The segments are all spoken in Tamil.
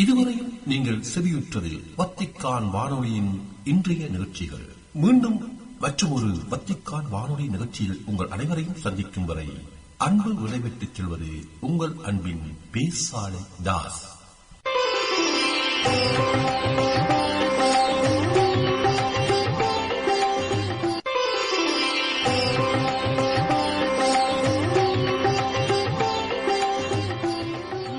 இதுவரையும் நீங்கள் செவியுற்றது வத்திக்கான் வானொலியின் இன்றைய நிகழ்ச்சிகள். மீண்டும் மற்றொரு வத்திக்கான் வானொலி நிகழ்ச்சியில் உங்கள் அனைவரையும் சந்திக்கும் வரை அன்பு விடைபெற்றுச் செல்வது உங்கள் அன்பின் பேசாலை தாஸ்.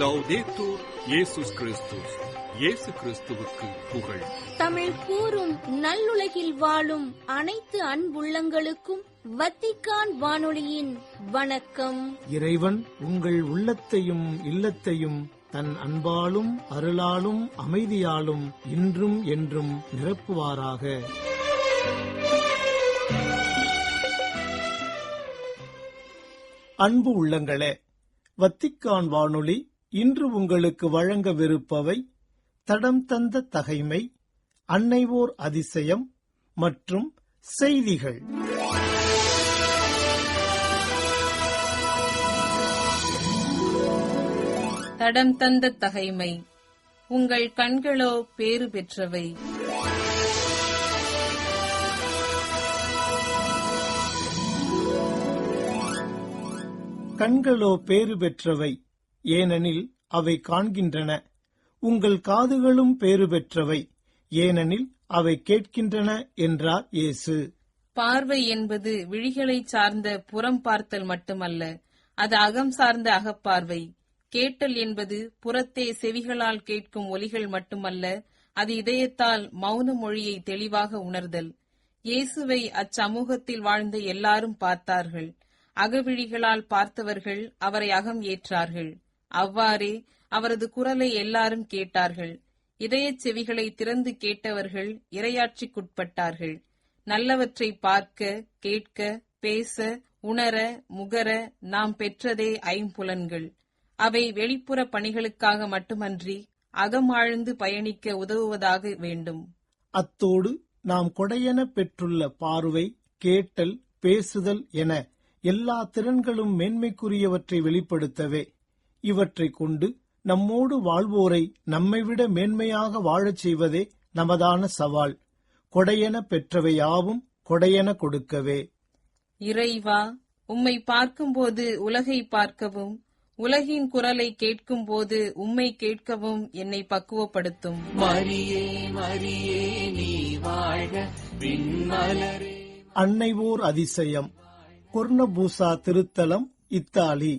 லௌதேத்தூர் இயேசுஸ் கிறிஸ்துஸ். இயேசு கிறிஸ்துவுக்கு புகழ். தமிழ் கூறும் நல்லுலகில் வாழும் அனைத்து அன்புள்ளங்களுக்கும் வத்திக்கான் வானொலியின் வணக்கம். இறைவன் உங்கள் உள்ளத்தையும் இல்லத்தையும் தன் அன்பாலும் அருளாலும் அமைதியாலும் இன்றும் என்றும் நிரப்புவாராக. அன்பு உள்ளங்களே, வத்திக்கான் வானொலி இன்று உங்களுக்கு வழங்கவிருப்பவை தடம் தந்த தகைமை, அன்னைவோர் அதிசயம் மற்றும் செய்திகள். தடம் தந்த தகைமை. உங்கள் கண்களோ பேறு பெற்றவை. கண்களோ பேறு பெற்றவை, ஏனெனில் அவை காண்கின்றன. உங்கள் காதுகளும் பேறு பெற்றவை, ஏனெனில் அவை கேட்கின்றன என்றார் இயேசு. பார்வை என்பது விழிகளை சார்ந்த புறம் பார்த்தல் மட்டுமல்ல, அது அகம் சார்ந்த அகப்பார்வை. கேட்டல் என்பது புறத்தே செவிகளால் கேட்கும் ஒலிகள் மட்டுமல்ல, அது இதயத்தால் மௌன மொழியை தெளிவாக உணர்தல். இயேசுவை அச்சமூகத்தில் வாழ்ந்த எல்லாரும் பார்த்தார்கள். அகவிழிகளால் பார்த்தவர்கள் அவரை அகம் ஏற்றார்கள். அவ்வாறே அவரது குரலை எல்லாரும் கேட்டார்கள். இதயச் செவிகளை திறந்து கேட்டவர்கள் இறையாட்சிக்குட்பட்டார்கள். நல்லவற்றை பார்க்க, கேட்க, பேச, உணர, முகர நாம் பெற்றதே ஐம்புலன்கள். அவை வெளிப்புற பணிகளுக்காக மட்டுமன்றி அகமாழ்ந்து பயணிக்க உதவுவதாக வேண்டும். அத்தோடு நாம் கொடையென பெற்றுள்ள பார்வை, கேட்டல், பேசுதல் என எல்லா திறன்களும் மேன்மைக்குரியவற்றை வெளிப்படுத்தவே. இவற்றை கொண்டு நம்மோடு வாழ்வோரை நம்மைவிட மேன்மையாக வாழச் செய்வதே நமதான சவால். கொடையென பெற்றவை யாவும் கொடையென கொடுக்கவே. இறைவா, உம்மை பார்க்கும்போது உலகை பார்க்கவும், உலகின் குரலை கேட்கும் போது உம்மை கேட்கவும் என்னை பக்குவப்படுத்தும். மரியே மரியே நீ வாழ்க விண்மலரே. அன்னைவோர் அதிசயம். கொர்னபூசா திருத்தலம், இத்தாலி.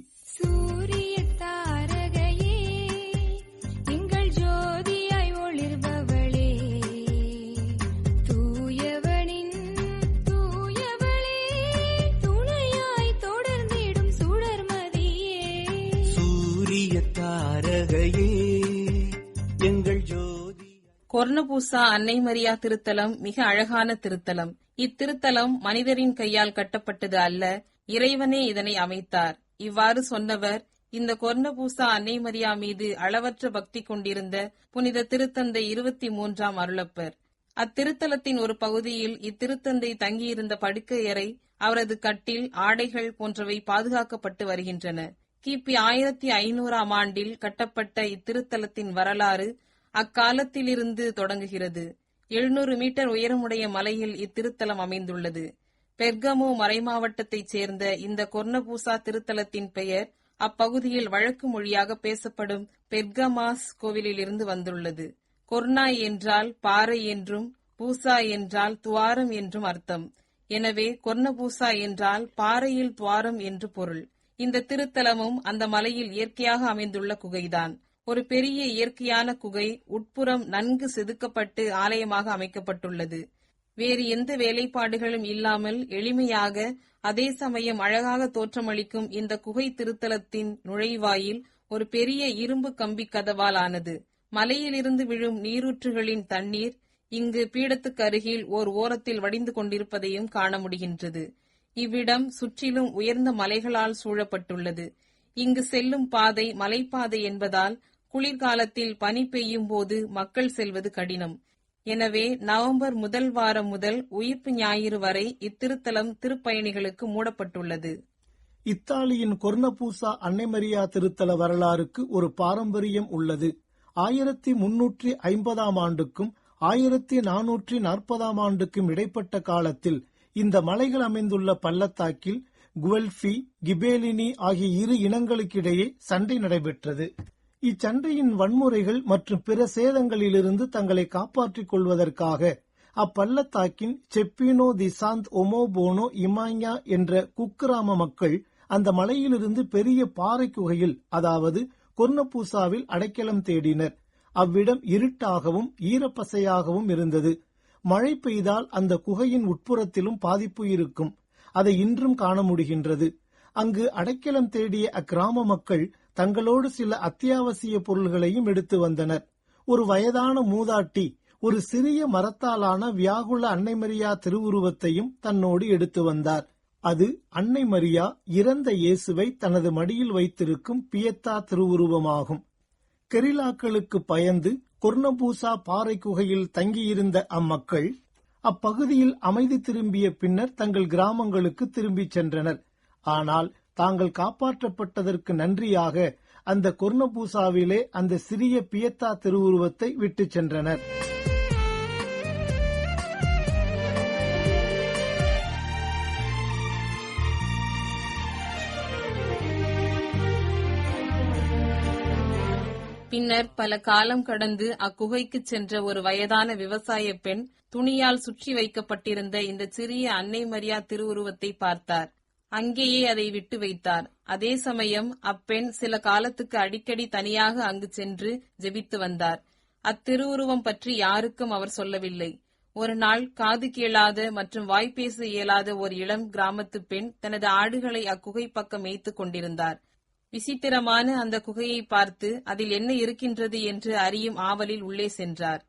கொர்னபூசா அன்னை மரியா திருத்தலம் மிக அழகான திருத்தலம். இத்திருத்தலம் மனிதரின் கையால் கட்டப்பட்டது அல்ல, இறைவனே இதனை அமைத்தார். இவ்வாறு சொன்னவர் இந்த கொர்னபூசா அன்னை மரியா மீது அளவற்ற பக்தி கொண்டிருந்த புனித திருத்தந்தை 23ஆம் அருளப்பர். அத்திருத்தலத்தின் ஒரு பகுதியில் இத்திருத்தந்தை தங்கியிருந்த படுக்கையறை, அவரது கட்டில், ஆடைகள் போன்றவை பாதுகாக்கப்பட்டு வருகின்றன. கிபி 1500ஆம் ஆண்டில் கட்டப்பட்ட இத்திருத்தலத்தின் வரலாறு அக்காலத்திலிருந்து தொடங்குகிறது. 700 மீட்டர் உயரமுடைய மலையில் இத்திருத்தலம் அமைந்துள்ளது. பெர்கமோ மறைமாவட்டத்தைச் சேர்ந்த இந்த கொர்னபூசா திருத்தலத்தின் பெயர் அப்பகுதியில் வழக்கு மொழியாக பேசப்படும் பெர்கமாஸ் கோவிலிலிருந்து வந்துள்ளது. கொர்னா என்றால் பாறை என்றும், பூசா என்றால் துவாரம் என்றும் அர்த்தம். எனவே கொர்னபூசா என்றால் பாறையில் துவாரம் என்று பொருள். இந்த திருத்தலமும் அந்த மலையில் இயற்கையாக அமைந்துள்ள குகைதான். ஒரு பெரிய இயற்கையான குகை, உட்புறம் நன்கு செதுக்கப்பட்டு ஆலயமாக அமைக்கப்பட்டுள்ளது. வேறு எந்த வேலைப்பாடுகளும் இல்லாமல் எளிமையாக, அதே சமயம் அழகாக தோற்றமளிக்கும் இந்த குகை திருத்தலத்தின் நுழைவாயில் ஒரு பெரிய இரும்பு கம்பி கதவால் ஆனது. மலையிலிருந்து விழும் நீரூற்றுகளின் தண்ணீர் இங்கு பீடத்துக்கு அருகில் ஓர் ஓரத்தில் வடிந்து கொண்டிருப்பதையும் காண முடிகின்றது. இவ்விடம் சுற்றிலும் உயர்ந்த மலைகளால் சூழப்பட்டுள்ளது. இங்கு செல்லும் பாதை மலைப்பாதை என்பதால் குளிர்காலத்தில் பனி பெய்யும் போது மக்கள் செல்வது கடினம். எனவே நவம்பர் முதல் வாரம் முதல் உயிர்ப்பு ஞாயிறு வரை இத்திருத்தலம் திருப்பயணிகளுக்கு மூடப்பட்டுள்ளது. இத்தாலியின் கொர்னபூசா அன்னை மரியா திருத்தல வரலாறுக்கு ஒரு பாரம்பரியம் உள்ளது. 1350 ஆண்டுக்கும் 1440 ஆண்டுக்கும் இடைப்பட்ட காலத்தில் இந்த மலைகள் அமைந்துள்ள பள்ளத்தாக்கில் குவெல்பி, கிபேலினி ஆகிய இரு இனங்களுக்கிடையே சண்டை நடைபெற்றது. இச்சண்டையின் வன்முறைகள் மற்றும் பிற சேதங்களிலிருந்து தங்களை காப்பாற்றிக் கொள்வதற்காக அப்பள்ளத்தாக்கின் செப்பினோ தி சாந்த் ஒமோபோனோ இமாயா என்ற குக்கிராம மக்கள் அந்த மலையிலிருந்து பெரிய பாறை குகையில், அதாவது கொர்னபூசாவில் அடைக்கலம் தேடினர். அவ்விடம் இருட்டாகவும் ஈரப்பசையாகவும் இருந்தது. மழை பெய்தால் அந்த குகையின் உட்புறத்திலும் பாதிப்பு இருக்கும். அதை இன்றும் காண முடிகின்றது. அங்கு அடைக்கலம் தேடிய அக்கிராம மக்கள் தங்களோடு சில அத்தியாவசிய பொருள்களையும் எடுத்து வந்தனர். ஒரு வயதான மூதாட்டி ஒரு சிறிய மரத்தாலான வியாகுல அன்னை மரியா திருவுருவத்தையும் தன்னோடு எடுத்து வந்தார். அது அன்னை மரியா இறந்த இயேசுவை தனது மடியில் வைத்திருக்கும் பியத்தா திருவுருவமாகும். கெரிலாக்களுக்கு பயந்து கொர்னபூசா பாறை குகையில் தங்கியிருந்த அம்மக்கள் அப்பகுதியில் அமைதி திரும்பிய பின்னர் தங்கள் கிராமங்களுக்கு திரும்பிச் சென்றனர். ஆனால் தாங்கள் காப்பாற்றப்பட்டதற்கு நன்றியாக அந்த கொர்னபூசாவிலே அந்த சிறிய பியத்தா திருவுருவத்தை விட்டுச் சென்றனர். பின்னர் பல காலம் கடந்து அக்குகைக்கு சென்ற ஒரு வயதான விவசாய பெண் துணியால் சுற்றி வைக்கப்பட்டிருந்த இந்த சிறிய அன்னை மரியா திருவுருவத்தை பார்த்தார். அங்கேயே அதை விட்டு வைத்தார். அதே சமயம் அப்பெண் சில காலத்துக்கு அடிக்கடி தனியாக அங்கு சென்று ஜெபித்து வந்தார். அத்திருவுருவம் பற்றி யாருக்கும் அவர் சொல்லவில்லை. ஒரு நாள் காது கேளாத மற்றும் வாய்ப்பேச இயலாத ஒரு இளம் கிராமத்து பெண் தனது ஆடுகளை அக்குகை பக்கம் மேய்த்துக் கொண்டிருந்தார். விசித்திரமான அந்த குகையை பார்த்து அதில் என்ன இருக்கின்றது என்று அறியும் ஆவலில் உள்ளே சென்றார்.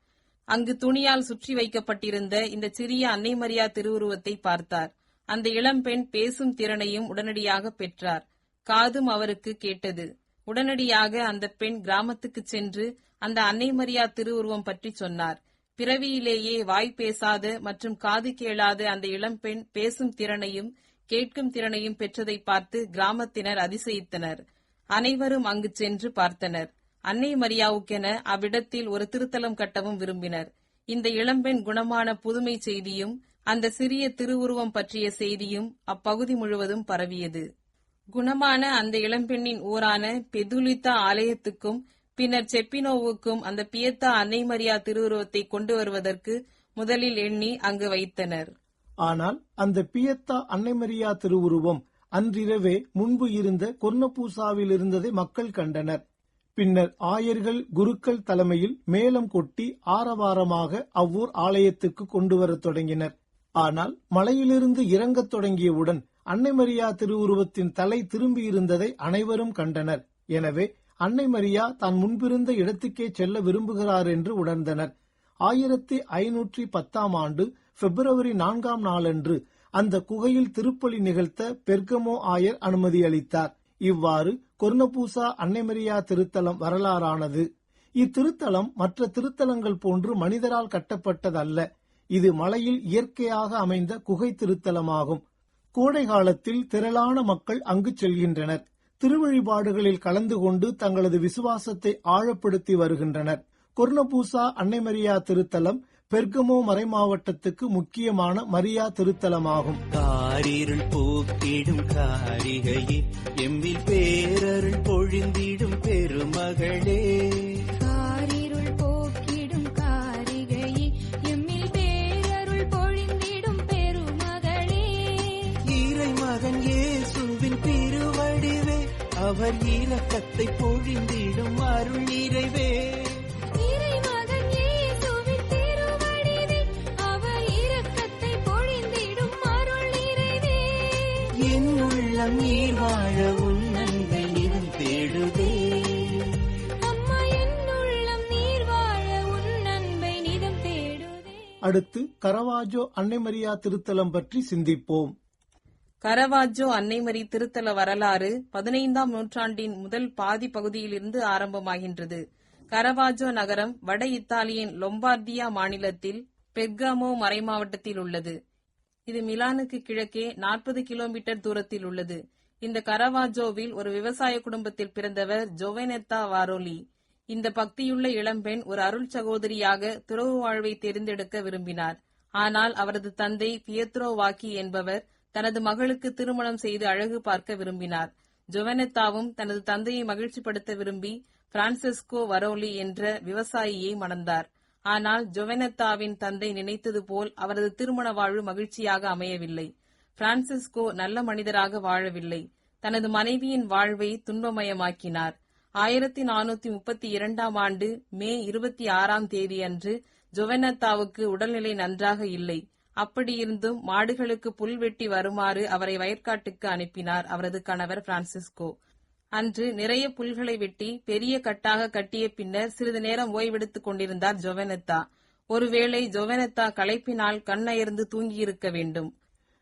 அங்கு துணியால் சுற்றி வைக்கப்பட்டிருந்த இந்த சிறிய அன்னை மரியா திருவுருவத்தை பார்த்தார். அந்த இளம்பெண் பேசும் திறனையும் உடனடியாக பெற்றார். காதும் அவருக்கு கேட்டது. உடனடியாக அந்த பெண் கிராமத்துக்கு சென்று அந்த அன்னை மரியா திருவுருவம் பற்றி சொன்னார். பிறவியிலேயே வாய் பேசாத மற்றும் காது கேளாத அந்த இளம்பெண் பேசும் திறனையும் கேட்கும் திறனையும் பெற்றதை பார்த்து கிராமத்தினர் அதிசயித்தனர். அனைவரும் அங்கு சென்று பார்த்தனர். அன்னை மரியாவுக்கென அவ்விடத்தில் ஒரு திருத்தலம் கட்டவும் விரும்பினர். இந்த இளம்பெண் குணமான புதுமை செய்தியும் அந்த சிறிய திருவுருவம் பற்றிய செய்தியும் அப்பகுதி முழுவதும் பரவியது. குணமான அந்த இளம்பெண்ணின் ஊரான பெதுலித்தா ஆலயத்துக்கும் பின்னர் செப்பினோவுக்கும் அந்த பியத்தா அன்னை மரியா திருவுருவத்தை கொண்டு வருவதற்கு முதலில் எண்ணி அங்கு வைத்தனர். ஆனால் அந்த பியத்தா அன்னை மரியா திருவுருவம் அன்றிரவே முன்பு இருந்த கொர்னபூசாவில் இருந்ததை மக்கள் கண்டனர். பின்னர் ஆயர்கள், குருக்கள் தலைமையில் மேளம் கொட்டி ஆரவாரமாக அவ்வூர் ஆலயத்துக்கு கொண்டு வரத் தொடங்கினர். ஆனால் மலையிலிருந்து இறங்கத் தொடங்கியவுடன் அன்னை மரியா திருவுருவத்தின் தலை திரும்பியிருந்ததை அனைவரும் கண்டனர். எனவே அன்னை மரியா தான் முன்பிருந்த இடத்துக்கே செல்ல விரும்புகிறார் என்று உணர்ந்தனர். 1510 ஆண்டு பிப்ரவரி 4 நாளன்று அந்த குகையில் திருப்பலி நிகழ்த்த பெர்கமோ ஆயர் அனுமதி அளித்தார். இவ்வாறு கொர்னபூசா அன்னை மரியா திருத்தலம் வரலாறானது. இத்திருத்தலம் மற்ற திருத்தலங்கள் போன்று மனிதரால் கட்டப்பட்டதல்ல. இது மலையில் இயற்கையாக அமைந்த குகை திருத்தலமாகும். கோடை காலத்தில் திரளான மக்கள் அங்கு செல்கின்றனர். திருவழிபாடுகளில் கலந்து கொண்டு தங்களது விசுவாசத்தை ஆழப்படுத்தி வருகின்றனர். கொர்னபூசா அன்னை மரியா திருத்தலம் பெர்கமோ மறைமாவட்டத்துக்கு முக்கியமான மரியா திருத்தலமாகும். காரிருள் போக்கிடும் காரிகையே, எம்மில் பேரருள் பொழிந்திடும் பெருமகளே. காரிருள் போக்கிடும் காரிகையே, எம்மில் பேரருள் பொழிந்திடும் பெருமகளே. இறைமகன் இயேசுவின் திருவடிவே, அவர் இரக்கத்தை பொழிந்திடும் அருள் நிறைவே. நீர் வாழ உன் அன்பை நிதம் தேடுதே. அம்மா என் உள்ளம் நீர் வாழ உன் அன்பை நிதம் தேடுதே. அடுத்து கரவாஜோ அன்னை மரியா திருத்தலம் பற்றி சிந்திப்போம். கரவாஜோ அன்னைமரி திருத்தல வரலாறு 15ஆம் நூற்றாண்டின் முதல் பாதி பகுதியிலிருந்து ஆரம்பமாகின்றது. கரவாஜோ நகரம் வட இத்தாலியின் லொம்பார்டியா மாநிலத்தில் பெர்காமோ மறைமாவட்டத்தில் உள்ளது. இது மிலானுக்கு கிழக்கே 40 கிலோமீட்டர் தூரத்தில் உள்ளது. இந்த கரவாஜோவில் ஒரு விவசாய குடும்பத்தில் பிறந்தவர் ஜோவனெத்தா வாரோலி. இந்த பக்தியுள்ள இளம்பெண் ஒரு அருள் சகோதரியாக துறவு வாழ்வை தேர்ந்தெடுக்க விரும்பினார். ஆனால் அவரது தந்தை பியத்ரோ வாக்கி என்பவர் தனது மகளுக்கு திருமணம் செய்து அழகு பார்க்க விரும்பினார். ஜொவனெத்தாவும் தனது தந்தையை மகிழ்ச்சிப்படுத்த விரும்பி பிரான்சிஸ்கோ வரோலி என்ற விவசாயியை மணந்தார். ஆனால் ஜொவனெத்தாவின் தந்தை நினைத்தது போல் அவரது திருமண வாழ்வு மகிழ்ச்சியாக அமையவில்லை. பிரான்சிஸ்கோ நல்ல மனிதராக வாழவில்லை. தனது மனைவியின் வாழ்வை துன்பமயமாக்கினார். 1432 ஆண்டு மே 26 அன்று ஜொவனெத்தாவுக்கு உடல்நிலை நன்றாக இல்லை. அப்படியிருந்தும் மாடுகளுக்கு புல் வெட்டி வருமாறு அவரை வயற்காட்டுக்கு அனுப்பினார் அவரது கணவர் பிரான்சிஸ்கோ. அன்று நிறைய புல்களை வெட்டி பெரிய கட்டாக கட்டிய பின்னர் சிறிது நேரம் ஓய்வெடுத்துக் கொண்டிருந்தார் ஜொவனெத்தா. ஒருவேளை ஜொவனெத்தா களைப்பினால் கண்ணயர்ந்து தூங்கியிருக்க வேண்டும்.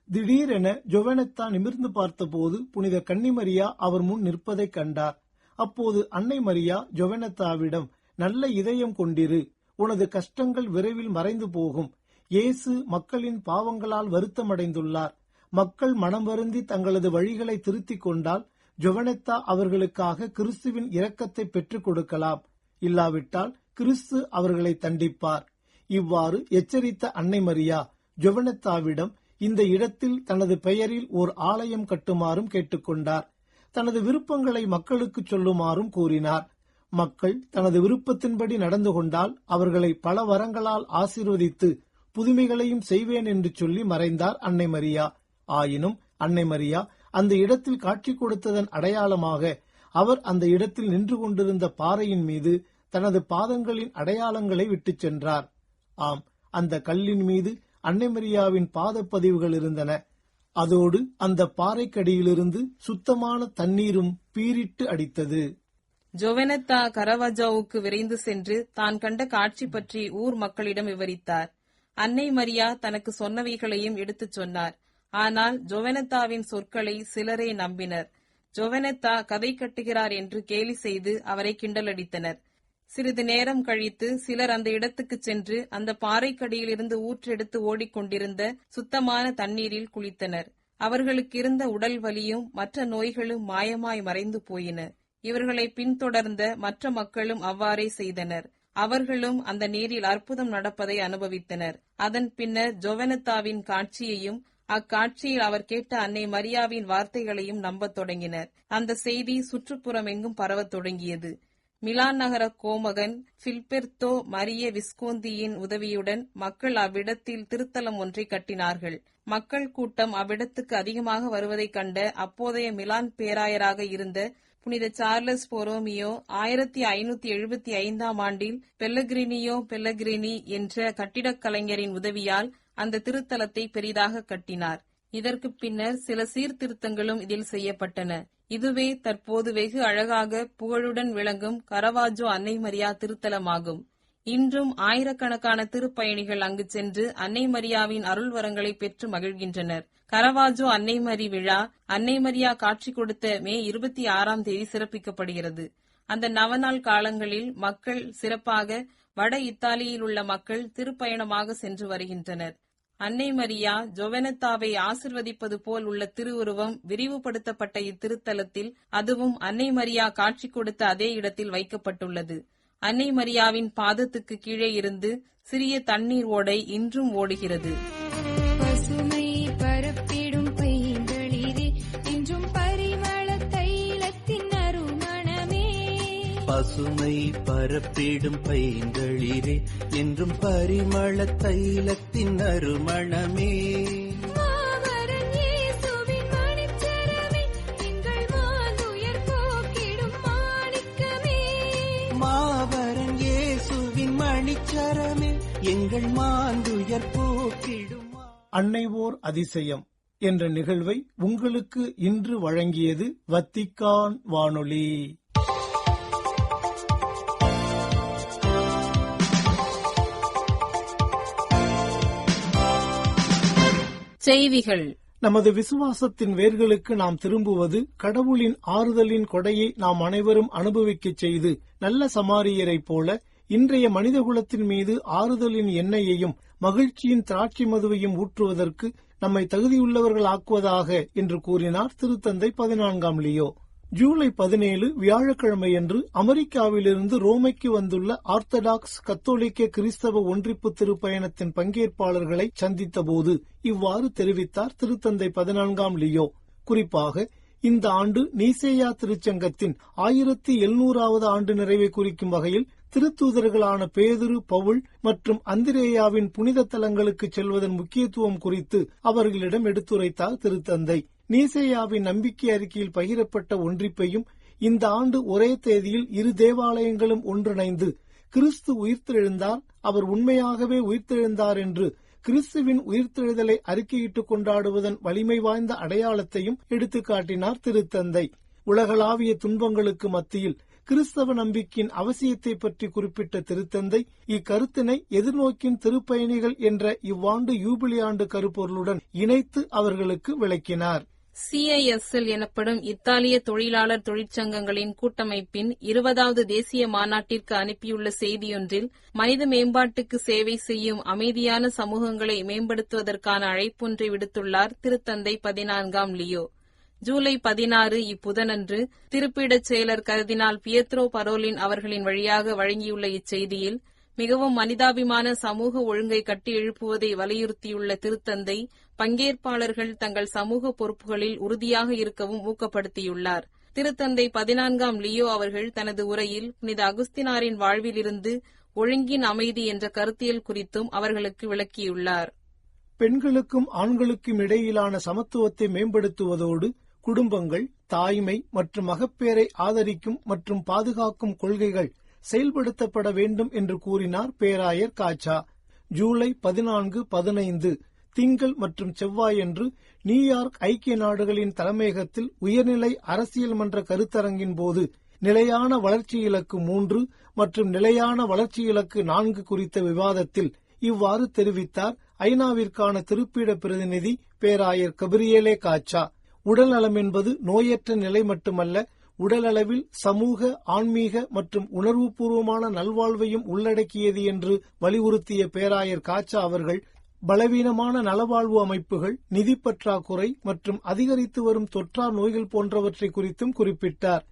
திடீரென ஜொவனெத்தா நிமிர்ந்து பார்த்தபோது புனித கன்னிமரியா அவர் முன் நிற்பதைக் கண்டார். அப்போது அன்னை மரியா ஜொவனெத்தாவிடம், நல்ல இதயம் கொண்டிரு, உனது கஷ்டங்கள் விரைவில் மறைந்து போகும். இயேசு மக்களின் பாவங்களால் வருத்தமடைந்துள்ளார். மக்கள் மனம் வருந்தி தங்களது வழிகளை திருத்திக் கொண்டால் ஜொவனெத்தா அவர்களுக்காக கிறிஸ்துவின் இரக்கத்தை பெற்றுக் கொடுக்கலாம். இல்லாவிட்டால் கிறிஸ்து அவர்களை தண்டிப்பார். இவ்வாறு எச்சரித்த அன்னை மரியா ஜொவனெத்தாவிடம் இந்த இடத்தில் தனது பெயரில் ஓர் ஆலயம் கட்டுமாறும் கேட்டுக்கொண்டார். தனது விருப்பங்களை மக்களுக்கு சொல்லுமாறும் கூறினார். மக்கள் தனது விருப்பத்தின்படி நடந்து கொண்டால் அவர்களை பல வரங்களால் ஆசீர்வதித்து புதுமைகளையும் செய்வேன் என்று சொல்லி மறைந்தார் அன்னை மரியா. ஆயினும் அன்னை மரியா அந்த இடத்தில் காட்சி கொடுத்ததன் அடையாளமாக அவர் அந்த இடத்தில் நின்று கொண்டிருந்த பாறையின் மீது தனது பாதங்களின் அடையாளங்களை விட்டுச் சென்றார். ஆம், அந்த கல்லின் மீது அன்னை மரியாவின் பாதப்பதிவுகள் இருந்தன. அதோடு அந்த பாறைக்கடியிலிருந்து சுத்தமான தண்ணீரும் பீரிட்டு அடித்தது. ஜொவனெத்தா கரவாஜோவுக்கு விரைந்து சென்று தான் கண்ட காட்சி பற்றி ஊர் மக்களிடம் விவரித்தார். அன்னை மரியா தனக்கு சொன்னவைகளையும் எடுத்துச் சொன்னார். ஆனால் ஜொவனெத்தாவின் சொற்களை சிலரே நம்பினர். ஜொவனெத்தா கதை கட்டுகிறார் என்று கேலி செய்து அவரை கிண்டலடித்தனர். சிறிது நேரம் கழித்து சிலர் அந்த இடத்துக்கு சென்று அந்த பாறைக்கடியிலிருந்து ஊற்றெடுத்து ஓடிக்கொண்டிருந்த சுத்தமான தண்ணீரில் குளித்தனர். அவர்களுக்கு இருந்த உடல் வலியும் மற்ற நோய்களும் மாயமாய் மறைந்து போயின. இவர்களை பின்தொடர்ந்த மற்ற மக்களும் அவ்வாறே செய்தனர். அவர்களும் அந்த நீரில் அற்புதம் நடப்பதை அனுபவித்தனர். அதன் பின்னர் ஜொவனெத்தாவின் காட்சியையும் அக்காட்சியில் அவர் கேட்ட அன்னை மரியாவின் வார்த்தைகளையும் நம்பத் தொடங்கினர். அந்த செய்தி சுற்றுப்புறமெங்கும் பரவத் தொடங்கியது. மிலான் நகர கோமகன் பில்பெர்த்தோ மரிய விஸ்கோந்தியின் உதவியுடன் மக்கள் அவ்விடத்தில் திருத்தலம் ஒன்றை கட்டினார்கள். மக்கள் கூட்டம் அவ்விடத்துக்கு அதிகமாக வருவதைக் கண்ட அப்போதைய மிலான் பேராயராக இருந்த புனித சார்லஸ் பொரோமியோ 1575 ஆண்டில் பெல்லகிரினி என்ற கட்டிடக் கலைஞரின் உதவியால் அந்த திருத்தலத்தை பெரிதாக கட்டினார். இதற்கு பின்னர் சில சீர்திருத்தங்களும் இதில் செய்யப்பட்டன. இதுவே தற்போது வெகு அழகாக புகழுடன் விளங்கும் கரவாஜோ அன்னை மரியா திருத்தலமாகும். இன்றும் ஆயிரக்கணக்கான திருப்பயணிகள் அங்கு சென்று அன்னை மரியாவின் அருள் வரங்களை பெற்று மகிழ்கின்றனர். கரவாஜோ அன்னை மரி விழா அன்னை மரியா காட்சி கொடுத்த மே 26 சிறப்பிக்கப்படுகிறது. அந்த நவநாள் காலங்களில் மக்கள் சிறப்பாக வட இத்தாலியில் உள்ள மக்கள் திருப்பயணமாக சென்று வருகின்றனர். அன்னை மரியா ஜொவனெத்தாவை ஆசிர்வதிப்பது போல் உள்ள திருவுருவம் விரிவுபடுத்தப்பட்ட இத்திருத்தலத்தில் அதுவும் அன்னை மரியா காட்சி கொடுத்த அதே இடத்தில் வைக்கப்பட்டுள்ளது. அன்னை மரியாவின் பாதத்துக்கு கீழே இருந்து சிறிய தண்ணீர் ஓடை இன்றும் ஓடுகிறது. பசுமை பரப்பிடும் பைங்களிலே என்றும் பரிமள தைலத்தின் அருமணமே. பசுமை பரப்பிடும் பைங்களிலே என்றும் பரிமள தைலத்தின் அருமணமே. மாமரன் இயேசுவின் மணிச்சரமே எங்கள் மாந்துயர் போக்கிடும் மாணிக்கமே. மாவரன் இயேசுவின் மணிச்சரமே எங்கள் மாந்துயர் போக்கிடும். அன்னை ஓர் அதிசயம் என்ற நிகழ்வை உங்களுக்கு இன்று வழங்கியது வத்திக்கான் வானொலி. செய்திகள். நமது விசுவாசத்தின் வேர்களுக்கு நாம் திரும்புவது கடவுளின் ஆறுதலின் கொடையை நாம் அனைவரும் அனுபவிக்கச் செய்து நல்ல சமாரியரைப் போல இன்றைய மனிதகுலத்தின் மீது ஆறுதலின் எண்ணெயையும் மகிழ்ச்சியின் திராட்சை மதுவையும் ஊற்றுவதற்கு நம்மை தகுதியுள்ளவர்கள் ஆக்குவதாக என்று கூறினார் திருத்தந்தை 14 லியோ. ஜூலை 17 வியாழக்கிழமையன்று அமெரிக்காவிலிருந்து ரோமைக்கு வந்துள்ள ஆர்த்தடாக்ஸ் கத்தோலிக்க கிறிஸ்தவ ஒன்றிப்பு திருப்பயணத்தின் பங்கேற்பாளர்களை சந்தித்தபோது இவ்வாறு தெரிவித்தார் திருத்தந்தை 14ஆம் லியோ. குறிப்பாக இந்த ஆண்டு நீசேயா திருச்சங்கத்தின் 1700வது ஆண்டு நிறைவை குறிக்கும் வகையில் திருத்தூதர்களான பேதுரு, பவுல் மற்றும் அந்திரேயாவின் புனித தலங்களுக்கு செல்வதன் முக்கியத்துவம் குறித்து அவர்களிடம் எடுத்துரைத்தார் திருத்தந்தை. நீசேயாவின் நம்பிக்கை அறிக்கையில் பகிரப்பட்ட ஒன்றிப்பையும் இந்த ஆண்டு ஒரே தேதியில் இரு தேவாலயங்களும் ஒன்றிணைந்து கிறிஸ்து உயிர்த்தெழுந்தார், அவர் உண்மையாகவே உயிர்த்தெழுந்தார் என்று கிறிஸ்துவின் உயிர்த்தெழுதலை அறிக்கையிட்டுக் கொண்டாடுவதன் வலிமை வாய்ந்த அடையாளத்தையும் எடுத்துக்காட்டினார் திருத்தந்தை. உலகளாவிய துன்பங்களுக்கு மத்தியில் கிறிஸ்தவ நம்பிக்கையின் அவசியத்தை பற்றி குறிப்பிட்ட திருத்தந்தை இக்கருத்தினை எதிர்நோக்கின் திருப்பயணிகள் என்ற இவ்வாண்டு யூபிலி ஆண்டு கருப்பொருளுடன் இணைத்து அவர்களுக்கு விளக்கினார். CISL எனப்படும் இத்தாலிய தொழிலாளர் தொழிற்சங்கங்களின் கூட்டமைப்பின் 20வது தேசிய மாநாட்டிற்கு அனுப்பியுள்ள செய்தியொன்றில் மனித மேம்பாட்டுக்கு சேவை செய்யும் அமைதியான சமூகங்களை மேம்படுத்துவதற்கான அழைப்பொன்றை விடுத்துள்ளார் திருத்தந்தை 14ஆம் லியோ. ஜூலை 16 இப்புதனன்று திருப்பீடச் செயலர் கர்தினால் பியத்ரோ பரோலின் அவர்களின் வழியாக வழங்கியுள்ள இச்செய்தியில் மிகவும் மனிதாபிமான சமூக ஒழுங்கை கட்டி எழுப்புவதை வலியுறுத்தியுள்ள திருத்தந்தை பங்கேற்பாளர்கள் தங்கள் சமூக பொறுப்புகளில் உறுதியாக இருக்கவும் ஊக்கப்படுத்தியுள்ளார். திருத்தந்தை 14ஆம் லியோ அவர்கள் தனது உரையில் புனித அகுஸ்தினாரின் வாழ்விலிருந்து ஒழுங்கின் அமைதி என்ற கருத்தியல் குறித்தும் அவர்களுக்கு விளக்கியுள்ளார். பெண்களுக்கும் ஆண்களுக்கும் இடையிலான சமத்துவத்தை மேம்படுத்துவதோடு குடும்பங்கள், தாய்மை மற்றும் மகப்பேரை ஆதரிக்கும் மற்றும் பாதுகாக்கும் கொள்கைகள் செயல்படுத்தப்பட வேண்டும் என்று கூறினார் பேராயர் காச்சா. ஜூலை 14, 15 திங்கள் மற்றும் செவ்வாயன்று நியூயார்க் ஐக்கிய நாடுகளின் தலைமையகத்தில் உயர்நிலை அரசியல் மன்ற கருத்தரங்கின் போது நிலையான வளர்ச்சி இலக்கு 3 மற்றும் நிலையான வளர்ச்சி இலக்கு 4 குறித்த விவாதத்தில் இவ்வாறு தெரிவித்தார் ஐநாவிற்கான திருப்பீட பிரதிநிதி பேராயர் கபிரியேலே காச்சா. உடல் நலம் என்பது நோயற்ற நிலை மட்டுமல்ல, உடலளவில் சமூக, ஆன்மீக மற்றும் உணர்வுபூர்வமான நல்வாழ்வையும் உள்ளடக்கியது என்று வலியுறுத்திய பேராயர் காச்சா அவர்கள் பலவீனமான நலவாழ்வு அமைப்புகள், நிதி பற்றாக்குறை மற்றும் அதிகரித்து வரும் தொற்றா நோய்கள் போன்றவற்றை குறித்தும் குறிப்பிட்டார்.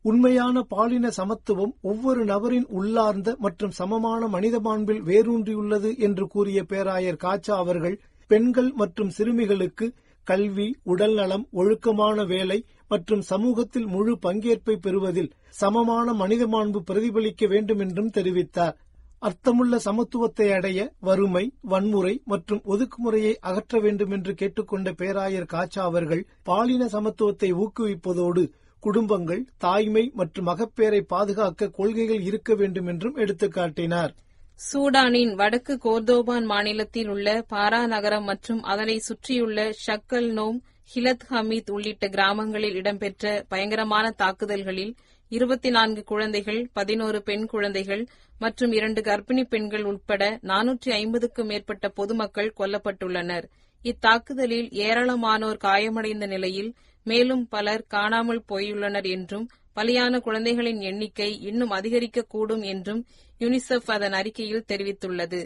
உண்மையான பாலின சமத்துவம் ஒவ்வொரு நபரின் உள்ளார்ந்த மற்றும் சமமான மனித மாண்பில் வேரூன்றியுள்ளது என்று கூறிய பேராயர் காச்சா அவர்கள் பெண்கள் மற்றும் சிறுமிகளுக்கு கல்வி, உடல்நலம், ஒழுக்கமான வேலை மற்றும் சமூகத்தில் முழு பங்கேற்பை பெறுவதில் சமமான மனித மாண்பு பிரதிபலிக்க வேண்டும் என்றும் தெரிவித்தார். அர்த்தமுள்ள சமத்துவத்தை அடைய வறுமை, வன்முறை மற்றும் ஒதுக்குமுறையை அகற்ற வேண்டும் என்று கேட்டுக்கொண்ட பேராயர் காச்சா அவர்கள் பாலின சமத்துவத்தை ஊக்குவிப்பதோடு குடும்பங்கள், தாய்மை மற்றும் மகப்பேரை பாதுகாக்க கொள்கைகள் இருக்க வேண்டும் என்றும் எடுத்துக்காட்டினார். சூடானின் வடக்கு கோர்தோபான் மாநிலத்தில் உள்ள பாரா நகரம் மற்றும் அதனை சுற்றியுள்ள ஷக்கல் நோம், ஹிலத் ஹமீத் உள்ளிட்ட கிராமங்களில் இடம்பெற்ற பயங்கரமான தாக்குதல்களில் 24 குழந்தைகள், 11 பெண் குழந்தைகள் மற்றும் 2 கர்ப்பிணி பெண்கள் உட்பட 450க்கும் மேற்பட்ட பொதுமக்கள் கொல்லப்பட்டுள்ளனர். இத்தாக்குதலில் ஏராளமானோர் காயமடைந்த நிலையில் மேலும் பலர் காணாமல் போயுள்ளனர் என்றும் பலியான குழந்தைகளின் எண்ணிக்கை இன்னும் அதிகரிக்கக்கூடும் என்றும் யுனிசெஃப் அதன் அறிக்கையில் தெரிவித்துள்ளது.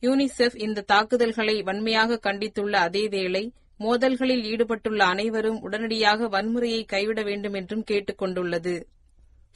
யுனிசெஃப் இந்த தாக்குதல்களை வன்மையாக கண்டித்துள்ள அதேவேளை மோதல்களில் ஈடுபட்டுள்ள அனைவரும் உடனடியாக வன்முறையை கைவிட வேண்டும் என்றும் கேட்டுக் கொண்டுள்ளது.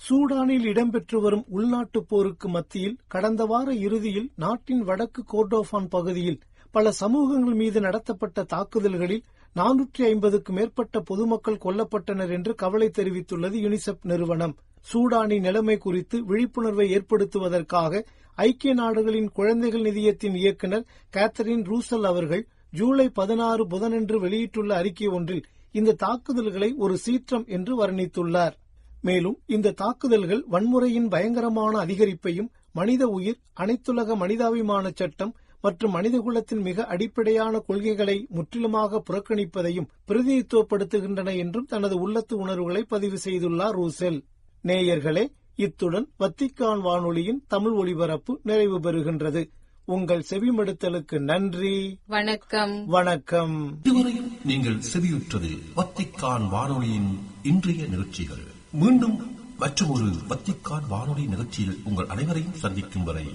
சூடானில் இடம்பெற்று வரும் உள்நாட்டுப் போருக்கு மத்தியில் கடந்த வார இறுதியில் நாட்டின் வடக்கு கோர்டோபான் பகுதியில் பல சமூகங்கள் மீது நடத்தப்பட்ட தாக்குதல்களில் 450க்கும் மேற்பட்ட பொதுமக்கள் கொல்லப்பட்டனர் என்று கவலை தெரிவித்துள்ளது யுனிசெஃப் நிறுவனம். சூடானின் நிலைமை குறித்து விழிப்புணர்வை ஏற்படுத்துவதற்காக ஐக்கிய நாடுகளின் குழந்தைகள் நிதியத்தின் இயக்குநர் கேத்தரின் ரூசல் அவர்கள் ஜூலை 16 புதனன்று வெளியிட்டுள்ள அறிக்கை ஒன்றில் இந்த தாக்குதல்களை ஒரு சீற்றம் என்று வர்ணித்துள்ளார். மேலும் இந்த தாக்குதல்கள் வன்முறையின் பயங்கரமான அதிகரிப்பையும், மனித உயிர், அனைத்துலக மனிதாபிமான சட்டம் மற்றும் மனிதகுலத்தின் மிக அடிப்படையான கொள்கைகளை முற்றிலுமாக புறக்கணிப்பதையும் பிரதிநிதித்துவப்படுத்துகின்றன என்றும் தனது உள்ளத்து உணர்வுகளை பதிவு செய்துள்ளார் ரூசெல். நேயர்களே, இத்துடன் வத்திக்கான் வானொலியின் தமிழ் ஒலிபரப்பு நிறைவு பெறுகின்றது. உங்கள் செவிமடுத்தலுக்கு நன்றி. வணக்கம். வணக்கம். இதுவரையும் நீங்கள் செவியுற்றது வத்திக்கான் வானொலியின் இன்றைய நிகழ்ச்சிகள். மீண்டும் மற்றொரு வத்திக்கான் வானொலி நிகழ்ச்சியில் உங்கள் அனைவரையும் சந்திக்கும் வரை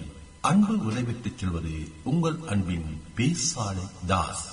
அன்பு விடைபெற்றுச் செல்வது உங்கள் அன்பின் பேசாலை தாஸ்.